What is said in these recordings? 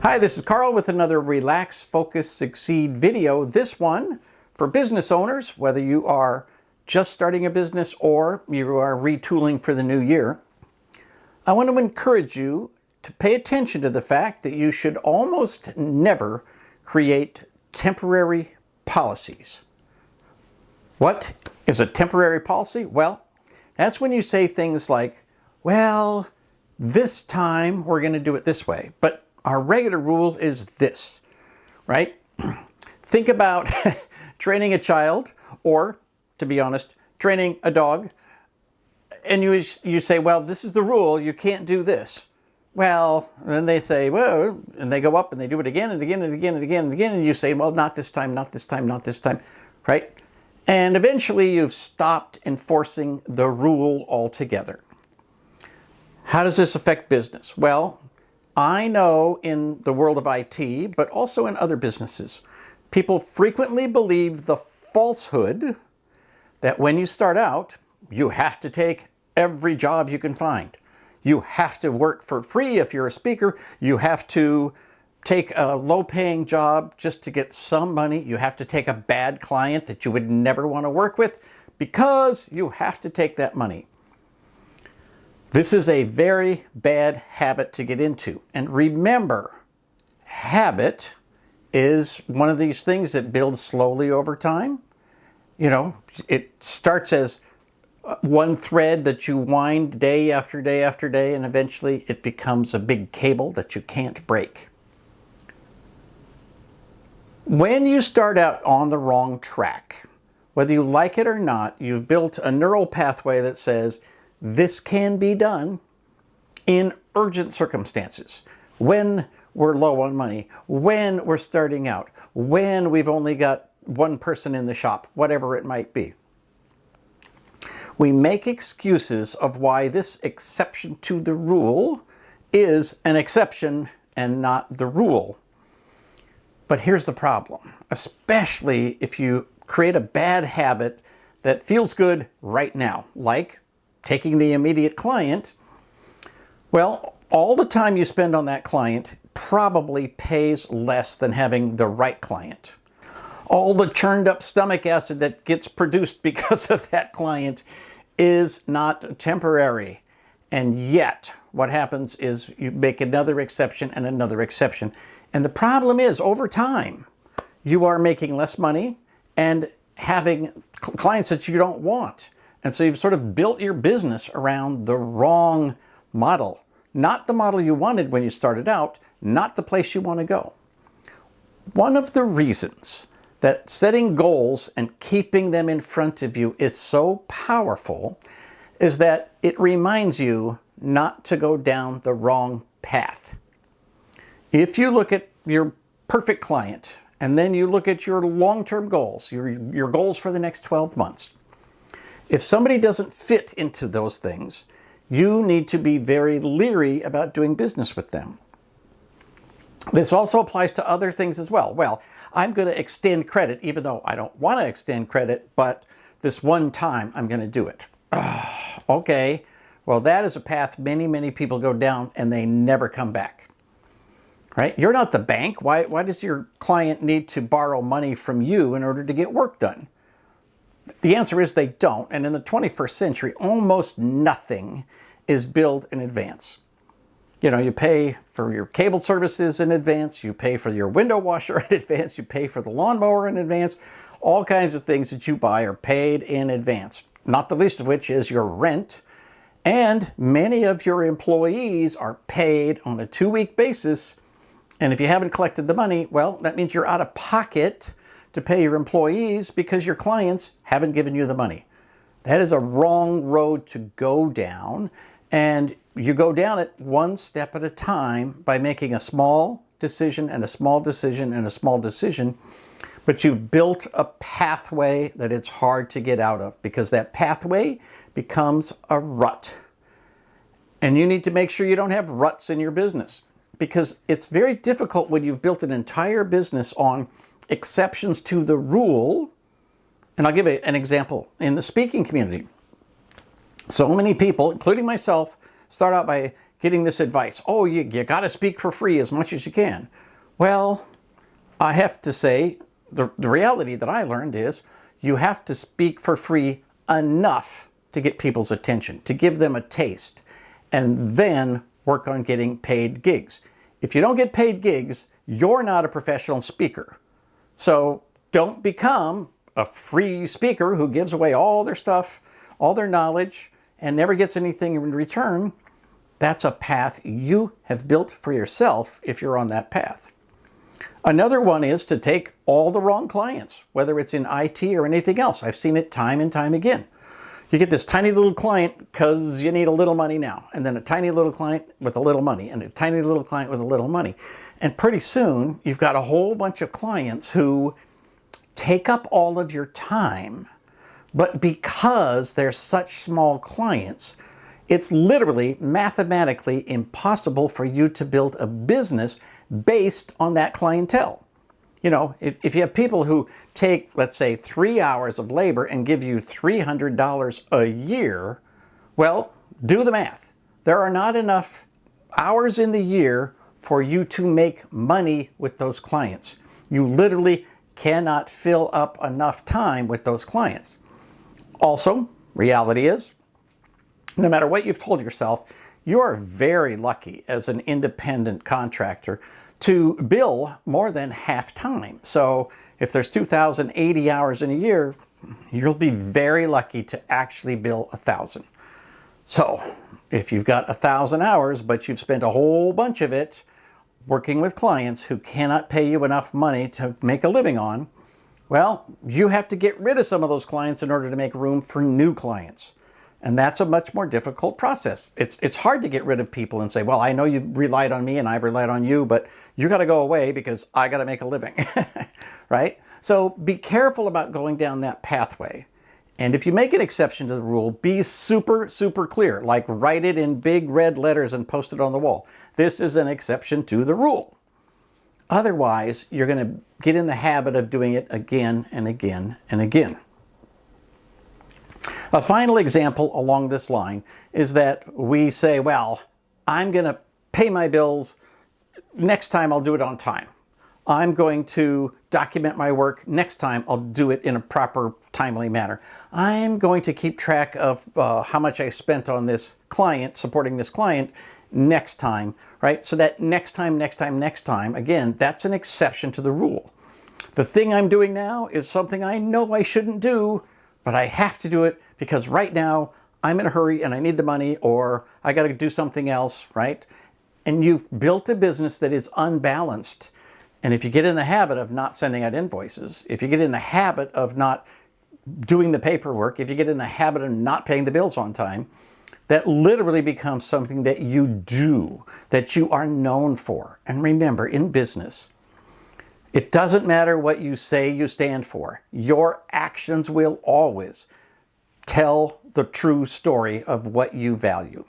Hi, this is Carl with another Relax, Focus, Succeed video. This one for business owners, whether you are just starting a business or you are retooling for the new year. I want to encourage you to pay attention to the fact that you should almost never create temporary policies. What is a temporary policy? Well, that's when you say things like, well, this time we're going to do it this way, but our regular rule is this, right? Think about training a child, or, to be honest, training a dog, and you say, well, this is the rule, you can't do this. Well, then they say, well, and they go up and they do it again and again and again and again and again, and you say, well, not this time, not this time, not this time, right? And eventually you've stopped enforcing the rule altogether. How does this affect business? Well, I know in the world of IT, but also in other businesses, people frequently believe the falsehood that when you start out, you have to take every job you can find. You have to work for free if you're a speaker. You have to take a low-paying job just to get some money. You have to take a bad client that you would never want to work with because you have to take that money. This is a very bad habit to get into. And remember, habit is one of these things that builds slowly over time. You know, it starts as one thread that you wind day after day after day, and eventually it becomes a big cable that you can't break. When you start out on the wrong track, whether you like it or not, you've built a neural pathway that says, this can be done in urgent circumstances, when we're low on money, when we're starting out, when we've only got one person in the shop, whatever it might be. We make excuses of why this exception to the rule is an exception and not the rule. But here's the problem, especially if you create a bad habit that feels good right now, like taking the immediate client. Well, all the time you spend on that client probably pays less than having the right client. All the churned up stomach acid that gets produced because of that client is not temporary. And yet, what happens is you make another exception and another exception. And the problem is, over time, you are making less money and having clients that you don't want. And so you've sort of built your business around the wrong model. Not the model you wanted when you started out, not the place you want to go. One of the reasons that setting goals and keeping them in front of you is so powerful is that it reminds you not to go down the wrong path. If you look at your perfect client and then you look at your long-term goals, your goals for the next 12 months, if somebody doesn't fit into those things, you need to be very leery about doing business with them. This also applies to other things as well. Well, I'm going to extend credit, even though I don't want to extend credit, but this one time I'm going to do it. Okay, well, that is a path many, many people go down and they never come back. Right? You're not the bank. Why does your client need to borrow money from you in order to get work done? The answer is they don't. And in the 21st century, almost nothing is billed in advance. You know, you pay for your cable services in advance, you pay for your window washer in advance, you pay for the lawnmower in advance. All kinds of things that you buy are paid in advance, not the least of which is your rent. And many of your employees are paid on a 2-week basis. And if you haven't collected the money, well, that means you're out of pocket to pay your employees because your clients haven't given you the money. That is a wrong road to go down, and you go down it one step at a time by making a small decision and a small decision and a small decision, but you've built a pathway that it's hard to get out of because that pathway becomes a rut. And you need to make sure you don't have ruts in your business because it's very difficult when you've built an entire business on exceptions to the rule. And I'll give an example in the speaking community. So many people, including myself, start out by getting this advice. Oh, you got to speak for free as much as you can. Well, I have to say, the reality that I learned is you have to speak for free enough to get people's attention, to give them a taste, and then work on getting paid gigs. If you don't get paid gigs, you're not a professional speaker. So don't become a free speaker who gives away all their stuff, all their knowledge, and never gets anything in return. That's a path you have built for yourself if you're on that path. Another one is to take all the wrong clients, whether it's in IT or anything else. I've seen it time and time again. You get this tiny little client because you need a little money now, and then a tiny little client with a little money, and a tiny little client with a little money. And pretty soon, you've got a whole bunch of clients who take up all of your time, but because they're such small clients, it's literally mathematically impossible for you to build a business based on that clientele. You know, if you have people who take, let's say, 3 hours of labor and give you $300 a year, well, do the math. There are not enough hours in the year for you to make money with those clients. You literally cannot fill up enough time with those clients. Also, reality is, no matter what you've told yourself, you are very lucky as an independent contractor to bill more than half time. So if there's 2,080 hours in a year, you'll be very lucky to actually bill 1,000. So if you've got 1,000 hours, but you've spent a whole bunch of it working with clients who cannot pay you enough money to make a living on, well, you have to get rid of some of those clients in order to make room for new clients. And that's a much more difficult process. It's hard to get rid of people and say, well, I know you relied on me and I've relied on you, but you got to go away because I got to make a living, right? So be careful about going down that pathway. And if you make an exception to the rule, be super, super clear, like write it in big red letters and post it on the wall. This is an exception to the rule. Otherwise, you're going to get in the habit of doing it again and again and again. A final example along this line is that we say, well, I'm going to pay my bills. Next time I'll do it on time. I'm going to document my work. Next time I'll do it in a proper, timely manner. I'm going to keep track of how much I spent on this client, supporting this client next time, right? So that next time, again, that's an exception to the rule. The thing I'm doing now is something I know I shouldn't do, but I have to do it because right now I'm in a hurry and I need the money, or I got to do something else, right? And you've built a business that is unbalanced. And if you get in the habit of not sending out invoices, if you get in the habit of not doing the paperwork, if you get in the habit of not paying the bills on time, that literally becomes something that you do, that you are known for. And remember, in business, it doesn't matter what you say you stand for. Your actions will always tell the true story of what you value.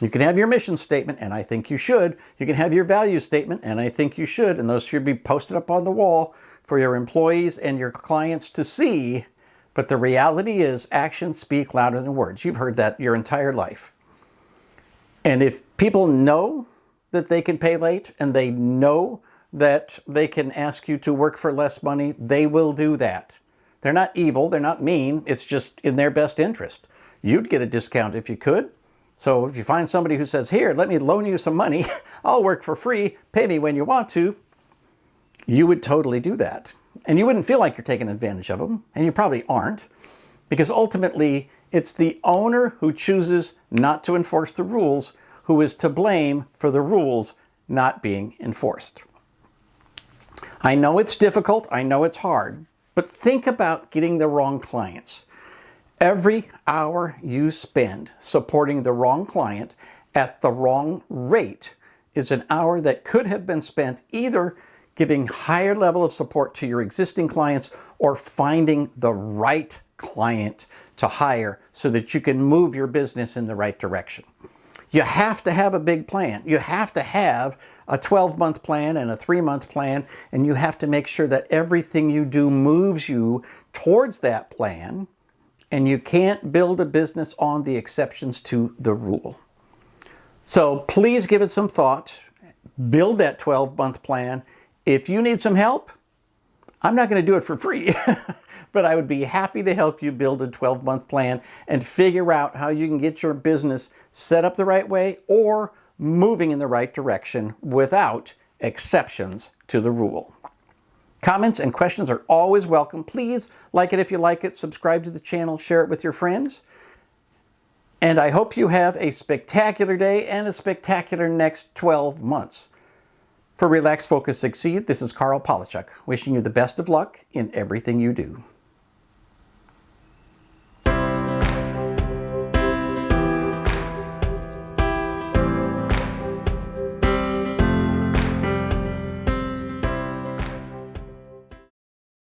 You can have your mission statement, and I think you should. You can have your value statement, and I think you should. And those should be posted up on the wall for your employees and your clients to see. But the reality is, actions speak louder than words. You've heard that your entire life. And if people know that they can pay late, and they know that they can ask you to work for less money, they will do that. They're not evil, they're not mean, it's just in their best interest. You'd get a discount if you could. So if you find somebody who says, here, let me loan you some money, I'll work for free, pay me when you want to, you would totally do that. And you wouldn't feel like you're taking advantage of them, and you probably aren't, because ultimately it's the owner who chooses not to enforce the rules who is to blame for the rules not being enforced. I know it's difficult, I know it's hard, but think about getting the wrong clients. Every hour you spend supporting the wrong client at the wrong rate is an hour that could have been spent either giving higher level of support to your existing clients or finding the right client to hire so that you can move your business in the right direction. You have to have a big plan. You have to have a 12-month plan and a 3-month plan, and you have to make sure that everything you do moves you towards that plan, and you can't build a business on the exceptions to the rule. So please give it some thought. Build that 12-month plan. If you need some help, I'm not going to do it for free, but I would be happy to help you build a 12-month plan and figure out how you can get your business set up the right way or moving in the right direction without exceptions to the rule. Comments and questions are always welcome. Please like it if you like it, subscribe to the channel, share it with your friends. And I hope you have a spectacular day and a spectacular next 12 months. For Relax, Focus, Succeed, this is Karl Palachuk, wishing you the best of luck in everything you do.